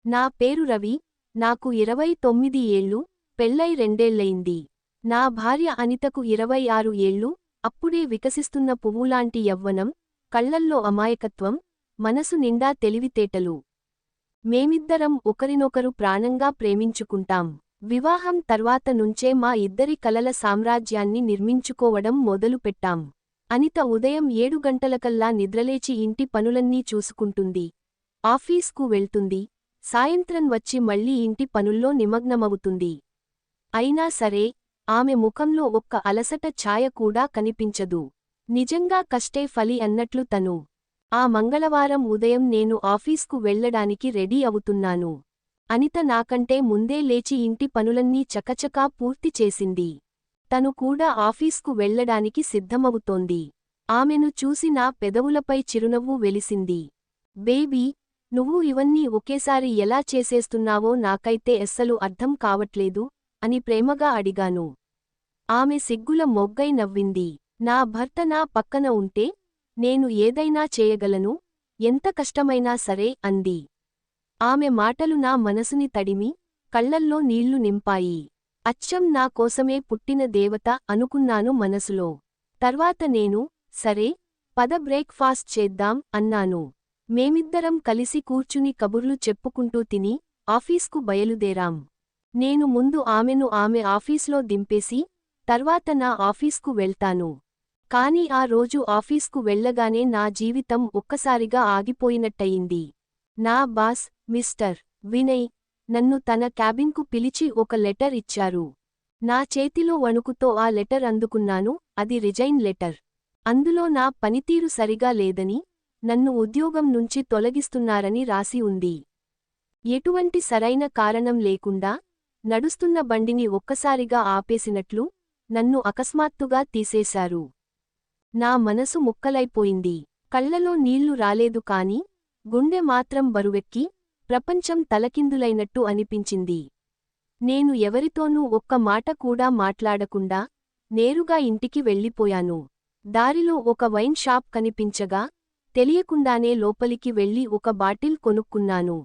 నా పేరు రవి, నాకు 29 ఏళ్ళు, పెళ్లై 2 ఏళ్లయింది. నా భార్య అనితకు 26 ఏళ్ళు, అప్పుడే వికసిస్తున్న పువ్వులాంటి యవ్వనం, కళ్లల్లో అమాయకత్వం, మనసు నిండా తెలివితేటలు. మేమిద్దరం ఒకరినొకరు ప్రాణంగా ప్రేమించుకుంటాం. వివాహం తర్వాత నుంచే మా ఇద్దరి కలల సామ్రాజ్యాన్ని నిర్మించుకోవడం మొదలుపెట్టాం. అనిత ఉదయం 7 గంటలకల్లా నిద్రలేచి ఇంటి పనులన్నీ చూసుకుంటుంది. ఆఫీస్కు వెళ్తుంది. సాయంత్రం వచ్చి మళ్లీ ఇంటి పనుల్లో నిమగ్నమవుతుంది. అయినా సరే, ఆమె ముఖంలో ఒక్క అలసట ఛాయ కూడా కనిపించదు. నిజంగా కష్టే ఫలి అన్నట్లు తను. ఆ మంగళవారం ఉదయం నేను ఆఫీస్కు వెళ్లడానికి రెడీ అవుతున్నాను. అనిత నాకంటే ముందే లేచి ఇంటి పనులన్నీ చకచకా పూర్తి చేసింది. తను కూడా ఆఫీస్కు వెళ్లడానికి సిద్ధమవుతోంది. ఆమెను చూసి నా పెదవులపై చిరునవ్వు వెలిసింది. బేబీ, నువ్వు ఇవన్నీ ఒకేసారి ఎలా చేసేస్తున్నావో నాకైతే అస్సలు అర్థం కావట్లేదు అని ప్రేమగా అడిగాను. ఆమె సిగ్గుల మొగ్గై నవ్వింది. నా భర్త నా పక్కన ఉంటే నేను ఏదైనా చేయగలను, ఎంత కష్టమైనా సరే అంది. ఆమె మాటలు నా మనసుని తడిమి, కళ్లల్లో నీళ్లు నింపాయి. అచ్చం నా కోసమే పుట్టిన దేవత అనుకున్నాను మనసులో. తర్వాత నేను, సరే, పద బ్రేక్ఫాస్ట్ చేద్దాం అన్నాను. మేమిద్దరం కలిసి కూర్చుని కబుర్లు చెప్పుకుంటూ తిని, ఆఫీస్కు బయలుదేరాం. నేను ముందు ఆమెను ఆమె ఆఫీస్లో దింపేసి, తర్వాత నా ఆఫీస్కు వెళ్తాను. కాని ఆ రోజు ఆఫీస్కు వెళ్లగానే నా జీవితం ఒక్కసారిగా ఆగిపోయినట్టయింది. నా బాస్, మిస్టర్ వినయ్, నన్ను తన క్యాబిన్కు పిలిచి ఒక లెటర్ ఇచ్చారు. నా చేతిలో వణుకుతో ఆ లెటర్ అందుకున్నాను. అది రిజైన్ లెటర్. అందులో నా పనితీరు సరిగా లేదని, నన్ను ఉద్యోగం నుంచి తొలగిస్తున్నారని రాసి ఉంది. ఎటువంటి సరైన కారణం లేకుండా, నడుస్తున్న బండిని ఒక్కసారిగా ఆపేసినట్లు, నన్ను అకస్మాత్తుగా తీసేశారు. నా మనసు ముక్కలైపోయింది. కళ్లలో నీళ్లు రాలేదు కాని, గుండె మాత్రం బరువెక్కి, ప్రపంచం తలకిందులైనట్టు అనిపించింది. నేను ఎవరితోనూ ఒక్క మాట కూడా మాట్లాడకుండా, నేరుగా ఇంటికి వెళ్ళిపోయాను. దారిలో ఒక వైన్ షాప్ కనిపించగా, తెలియకుండానే లోపలికి వెళ్లి ఒక బాటిల్ కొనుక్కున్నాను.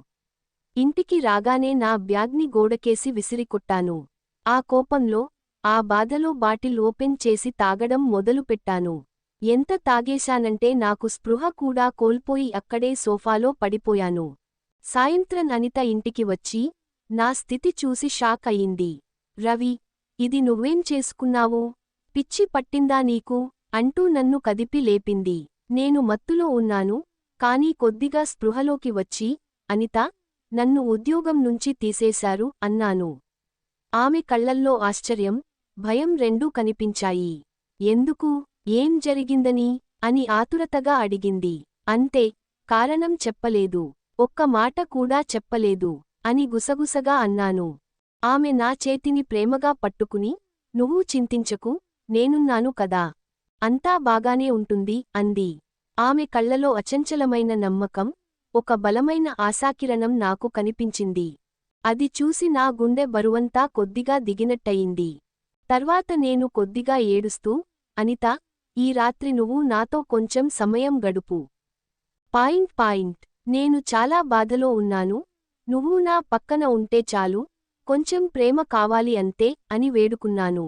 ఇంటికి రాగానే నా బ్యాగ్ని గోడకేసి విసిరికొట్టాను. ఆ కోపంలో, ఆ బాధలో బాటిల్ ఓపెన్ చేసి తాగడం మొదలుపెట్టాను. ఎంత తాగేశానంటే నాకు స్పృహ కూడా కోల్పోయి అక్కడే సోఫాలో పడిపోయాను. సాయంత్రం అనిత ఇంటికి వచ్చి, నా స్థితి చూసి షాక్ అయింది. రవి, ఇది నువ్వేం చేసుకున్నావు? పిచ్చి పట్టిందా నీకు? అంటూ నన్ను కదిపి లేపింది. నేను మత్తులో ఉన్నాను, కానీ కొద్దిగా స్పృహలోకి వచ్చి, అనితా, నన్ను ఉద్యోగం నుంచి తీసేశారు అన్నాను. ఆమె కళ్లల్లో ఆశ్చర్యం, భయం రెండూ కనిపించాయి. ఎందుకు? ఏం జరిగిందని? అని ఆతురతగా అడిగింది. అంతే, కారణం చెప్పలేదు. ఒక్క మాట కూడా చెప్పలేదు అని గుసగుసగా అన్నాను. ఆమె నా చేతిని ప్రేమగా పట్టుకుని, నువ్వు చింతించకు, నేనున్నాను కదా. అంతా బాగానే ఉంటుంది అంది. ఆమె కళ్లలో అచంచలమైన నమ్మకం, ఒక బలమైన ఆశాకిరణం నాకు కనిపించింది. అది చూసి నా గుండె బరువంతా కొద్దిగా దిగినట్టయింది. తర్వాత నేను కొద్దిగా ఏడుస్తూ, అనితా, ఈ రాత్రి నువ్వు నాతో కొంచెం సమయం గడుపు. నేను చాలా బాధలో ఉన్నాను, నువ్వు నా పక్కన ఉంటే చాలు, కొంచెం ప్రేమ కావాలి అంతే అని వేడుకున్నాను.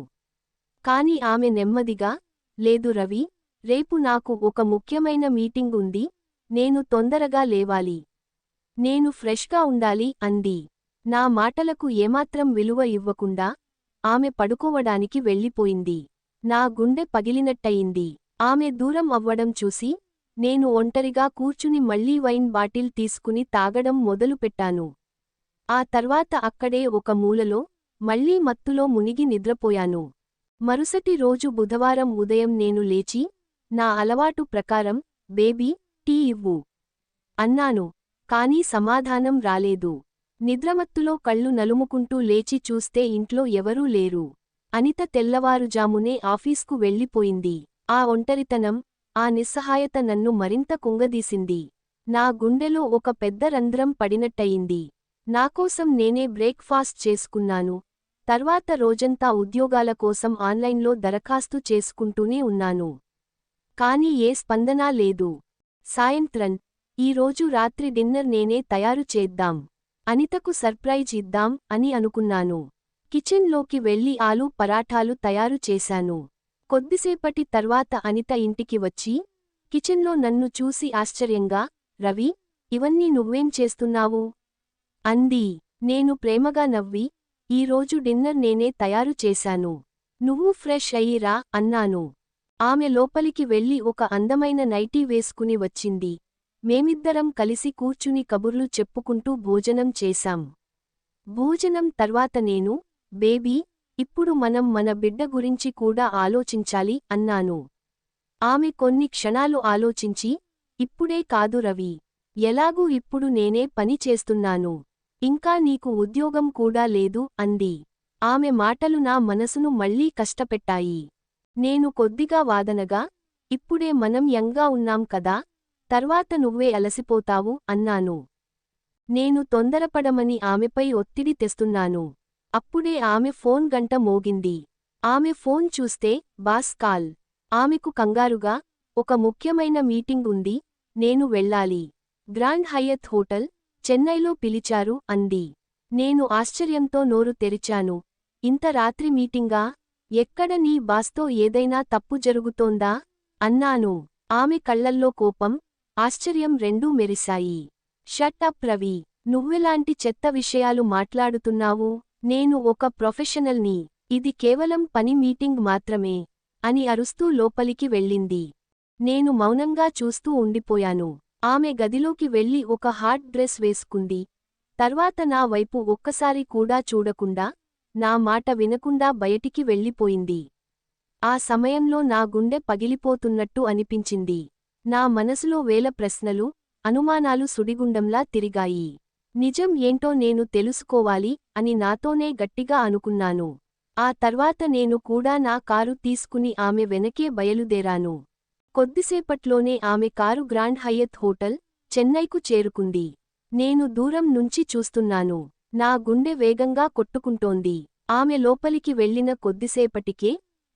కాని ఆమె నెమ్మదిగా, లేదు రవి, రేపు నాకు ఒక ముఖ్యమైన మీటింగ్ ఉంది, నేను తొందరగా లేవాలి. నేను ఫ్రెష్గా ఉండాలి అంది. నా మాటలకు ఏమాత్రం విలువ ఇవ్వకుండా, ఆమె పడుకోవడానికి వెళ్ళిపోయింది. నా గుండె పగిలినట్టయింది. ఆమె దూరం అవ్వడం చూసి, నేను ఒంటరిగా కూర్చుని మళ్లీ వైన్ బాటిల్ తీసుకుని తాగడం మొదలుపెట్టాను. ఆ తర్వాత అక్కడే ఒక మూలలో, మళ్లీ మత్తులో మునిగి నిద్రపోయాను. మరుసటి రోజు బుధవారం ఉదయం నేను లేచి, నా అలవాటు ప్రకారం, బేబీ, టీ ఇవ్వు అన్నాను. కానీ సమాధానం రాలేదు. నిద్రమత్తులో కళ్ళు నలుముకుంటూ లేచి చూస్తే ఇంట్లో ఎవరూ లేరు. అనిత తెల్లవారుజామునే ఆఫీస్కు వెళ్ళిపోయింది. ఆ ఒంటరితనం, ఆ నిస్సహాయత నన్ను మరింత కుంగదీసింది. నా గుండెలో ఒక పెద్ద రంధ్రం పడినట్టయింది. నాకోసం నేనే బ్రేక్ఫాస్ట్ చేసుకున్నాను. తర్వాత రోజంతా ఉద్యోగాల కోసం ఆన్లైన్లో దరఖాస్తు చేసుకుంటూనే ఉన్నాను. కానీ ఏ స్పందనా లేదు. సాయంత్రం, ఈరోజు రాత్రి డిన్నర్ నేనే తయారు చేద్దాం అనితకు సర్ప్రైజ్ ఇద్దాం అని అనుకున్నాను. కిచెన్లోకి వెళ్లి ఆలూ పరాఠాలు తయారు చేశాను. కొద్దిసేపటి తర్వాత అనిత ఇంటికి వచ్చి కిచెన్లో నన్ను చూసి ఆశ్చర్యంగా, రవి, ఇవన్నీ నువ్వేం చేస్తున్నావు? అంది. నేను ప్రేమగా నవ్వి, ఈరోజు డిన్నర్ నేనే తయారు చేశాను. నువ్వు ఫ్రెష్ అయ్యిరా అన్నాను. ఆమె లోపలికి వెళ్లి ఒక అందమైన నైటీ వేసుకుని వచ్చింది. మేమిద్దరం కలిసి కూర్చుని కబుర్లు చెప్పుకుంటూ భోజనం చేశాం. భోజనం తర్వాత నేను, బేబీ, ఇప్పుడు మనం మన బిడ్డ గురించి కూడా ఆలోచించాలి అన్నాను. ఆమె కొన్ని క్షణాలు ఆలోచించి, ఇప్పుడే కాదు రవి. ఎలాగూ ఇప్పుడు నేనే పని చేస్తున్నాను. ఇంకా నీకు ఉద్యోగం కూడా లేదు అంది. ఆమె మాటలు నా మనసును మళ్లీ కష్టపెట్టాయి. నేను కొద్దిగా వాదనగా, ఇప్పుడే మనం యంగ్గా ఉన్నాం కదా, తర్వాత నువ్వే అలసిపోతావు అన్నాను. నేను తొందరపడమని ఆమెపై ఒత్తిడి తెస్తున్నాను. అప్పుడే ఆమె ఫోన్ గంట మోగింది. ఆమె ఫోన్ చూస్తే బాస్ కాల్. ఆమెకు కంగారుగా, ఒక ముఖ్యమైన మీటింగ్ ఉంది, నేను వెళ్ళాలి. గ్రాండ్ హయత్ హోటల్, చెన్నైలో పిలిచారు అంది. నేను ఆశ్చర్యంతో నోరు తెరిచాను. ఇంత రాత్రి మీటింగా? ఎక్కడ నీ బాస్తో ఏదైనా తప్పు జరుగుతోందా? అన్నాను. ఆమె కళ్లల్లో కోపం, ఆశ్చర్యం రెండూ మెరిశాయి. షట్ అప్ రవి, నువ్వెలాంటి చెత్త విషయాలు మాట్లాడుతున్నావు? నేను ఒక ప్రొఫెషనల్ని. ఇది కేవలం పని మీటింగ్ మాత్రమే అని అరుస్తూ లోపలికి వెళ్ళింది. నేను మౌనంగా చూస్తూ ఉండిపోయాను. ఆమె గదిలోకి వెళ్లి ఒక హాట్ డ్రెస్ వేసుకుంది. తర్వాత నా వైపు ఒక్కసారి కూడా చూడకుండా, నా మాట వినకుండా బయటికి వెళ్ళిపోయింది. ఆ సమయంలో నా గుండె పగిలిపోతున్నట్టు అనిపించింది. నా మనసులో వేల ప్రశ్నలు, అనుమానాలు సుడిగుండంలా తిరిగాయి. నిజం ఏంటో నేను తెలుసుకోవాలి అని నాతోనే గట్టిగా అనుకున్నాను. ఆ తర్వాత నేను కూడా నా కారు తీసుకుని ఆమె వెనకే బయలుదేరాను. కొద్దిసేపట్లోనే ఆమె కారు గ్రాండ్ హయత్ హోటల్, చెన్నైకు చేరుకుంది. నేను దూరం నుంచి చూస్తున్నాను. నా గుండె వేగంగా కొట్టుకుంటోంది. ఆమె లోపలికి వెళ్లిన కొద్దిసేపటికే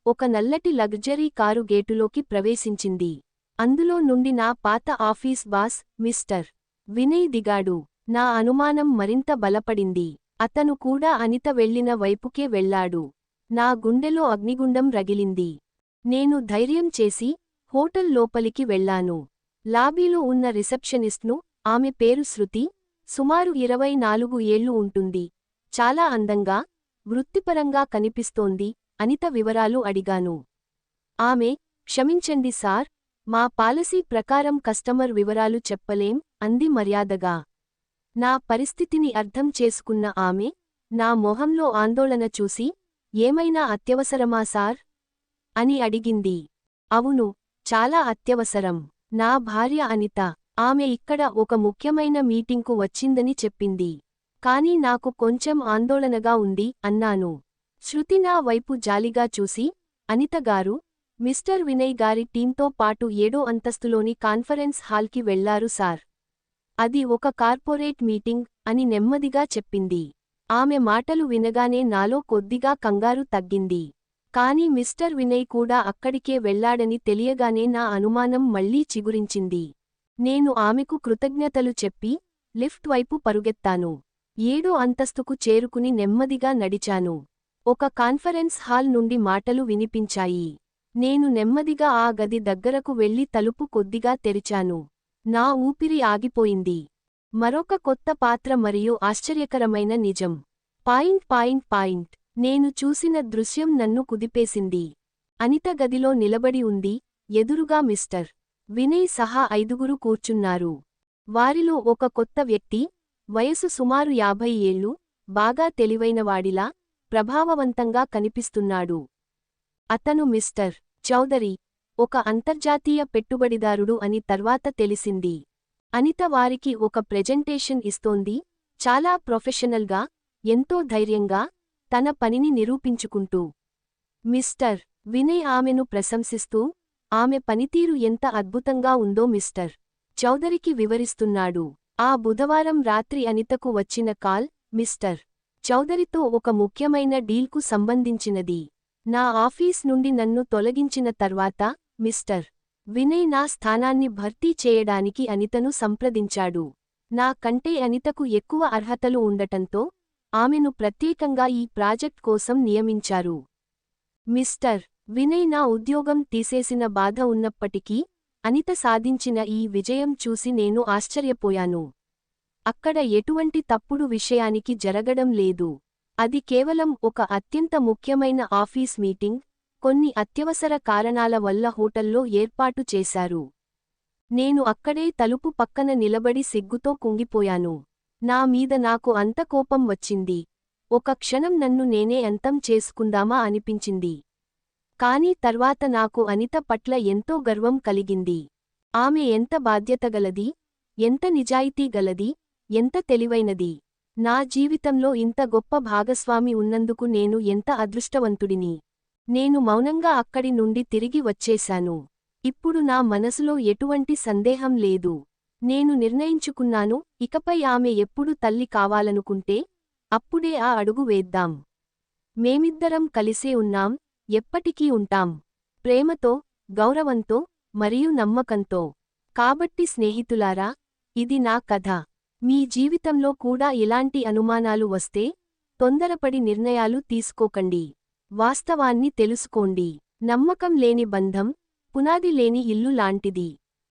ఒక నల్లటి లగ్జరీ కారు గేటులోకి ప్రవేశించింది. అందులో నుండి నా పాత ఆఫీస్ బాస్ మిస్టర్ వినయ్ దిగాడు. నా అనుమానం మరింత బలపడింది. అతను కూడా అనిత వెళ్లిన వైపుకే వెళ్లాడు. నా గుండెలో అగ్నిగుండం రగిలింది. నేను ధైర్యం చేసి హోటల్ లోపలికి వెళ్లాను. లాబీలో ఉన్న రిసెప్షనిస్ట్ను, ఆమె పేరు శృతి, సుమారు 24 ఏళ్లు ఉంటుంది. చాలా అందంగా, వృత్తిపరంగా కనిపిస్తోంది. అనిత వివరాలు అడిగాను. ఆమె, క్షమించండి సార్, మా పాలసీ ప్రకారం కస్టమర్ వివరాలు చెప్పలేం అంది మర్యాదగా. నా పరిస్థితిని అర్థం చేసుకున్న ఆమె, నా మొహంలో ఆందోళన చూసి, ఏమైనా అత్యవసరమా సార్? అని అడిగింది. అవును, చాలా అత్యవసరం. నా భార్య అనిత. ఆమె ఇక్కడ ఒక ముఖ్యమైన మీటింగ్కు వచ్చిందని చెప్పింది. కానీ నాకు కొంచెం ఆందోళనగా ఉంది అన్నాను. శృతి నా వైపు జాలిగా చూసి, అనితగారు, మిస్టర్ వినయ్ గారి టీంతో పాటు 7వ అంతస్తులోని కాన్ఫరెన్స్ హాల్కి వెళ్లారు సార్. అది ఒక కార్పొరేట్ మీటింగ్ అని నెమ్మదిగా చెప్పింది. ఆమె మాటలు వినగానే నాలో కొద్దిగా కంగారు తగ్గింది. కానీ మిస్టర్ వినయ్ కూడా అక్కడికే వెళ్లాడని తెలియగానే నా అనుమానం మళ్లీ చిగురించింది. నేను ఆమెకు కృతజ్ఞతలు చెప్పి లిఫ్ట్ వైపు పరుగెత్తాను. 7వ అంతస్తుకు చేరుకుని నెమ్మదిగా నడిచాను. ఒక కాన్ఫరెన్స్ హాల్ నుండి మాటలు వినిపించాయి. నేను నెమ్మదిగా ఆ గది దగ్గరకు వెళ్లి తలుపు కొద్దిగా తెరిచాను. నా ఊపిరి ఆగిపోయింది. మరొక కొత్త పాత్ర మరియు ఆశ్చర్యకరమైన నిజం. నేను చూసిన దృశ్యం నన్ను కుదిపేసింది. అనిత గదిలో నిలబడి ఉంది. ఎదురుగా మిస్టర్ వినయ్ సహా 5గురు కూర్చున్నారు. వారిలో ఒక కొత్త వ్యక్తి, వయసు సుమారు 50 ఏళ్లు, బాగా తెలివైనవాడిలా, ప్రభావవంతంగా కనిపిస్తున్నాడు. అతను మిస్టర్ చౌదరి, ఒక అంతర్జాతీయ పెట్టుబడిదారుడు అని తర్వాత తెలిసింది. అనిత వారికి ఒక ప్రెజెంటేషన్ ఇస్తోంది. చాలా ప్రొఫెషనల్గా, ఎంతో ధైర్యంగా, తన పనిని నిరూపించుకుంటూ. మిస్టర్ వినయ్ ఆమెను ప్రశంసిస్తూ, ఆమె పనితీరు ఎంత అద్భుతంగా ఉందో మిస్టర్ చౌదరికి వివరిస్తున్నాడు. ఆ బుధవారం రాత్రి అనితకు వచ్చిన కాల్, మిస్టర్ చౌదరితో ఒక ముఖ్యమైన డీల్కు సంబంధించినది. నా ఆఫీస్ నుండి నన్ను తొలగించిన తర్వాత మిస్టర్ వినయ్ నా స్థానాన్ని భర్తీ చేయడానికి అనితను సంప్రదించాడు. నా కంటే అనితకు ఎక్కువ అర్హతలు ఉండటంతో ఆమెను ప్రత్యేకంగా ఈ ప్రాజెక్ట్ కోసం నియమించారు. మిస్టర్ వినయ్ నా ఉద్యోగం తీసేసిన బాధ ఉన్నప్పటికీ అనిత సాధించిన ఈ విజయం చూసి నేను ఆశ్చర్యపోయాను. అక్కడ ఎటువంటి తప్పుడు విషయానికి జరగడం లేదు. అది కేవలం ఒక అత్యంత ముఖ్యమైన ఆఫీస్ మీటింగ్, కొన్ని అత్యవసర కారణాల వల్ల హోటల్లో ఏర్పాటు చేశారు. నేను అక్కడే తలుపు పక్కన నిలబడి సిగ్గుతో కుంగిపోయాను. నా మీద నాకు అంత కోపం వచ్చింది. ఒక క్షణం నన్ను నేనే అంతం చేసుకుందామా అనిపించింది. కానీ తర్వాత నాకు అనిత పట్ల ఎంతో గర్వం కలిగింది. ఆమె ఎంత బాధ్యతగలది, ఎంత నిజాయితీ గలది, ఎంత తెలివైనది. నా జీవితంలో ఇంత గొప్ప భాగస్వామి ఉన్నందుకు నేను ఎంత అదృష్టవంతుడిని. నేను మౌనంగా అక్కడి నుండి తిరిగి వచ్చేశాను. ఇప్పుడు నా మనసులో ఎటువంటి సందేహం లేదు. నేను నిర్ణయించుకున్నాను, ఇకపై ఆమె ఎప్పుడు తల్లి కావాలనుకుంటే అప్పుడే ఆ అడుగు వేద్దాం. మేమిద్దరం కలిసే ఉన్నాం, ఎప్పటికీ ఉంటాం. ప్రేమతో, గౌరవంతో, మరియు నమ్మకంతో. కాబట్టి స్నేహితులారా, ఇది నా కథ. మీ జీవితంలో కూడా ఇలాంటి అనుమానాలు వస్తే తొందరపడి నిర్ణయాలు తీసుకోకండి. వాస్తవాన్ని తెలుసుకోండి. నమ్మకం లేని బంధం పునాది లేని ఇల్లు లాంటిది.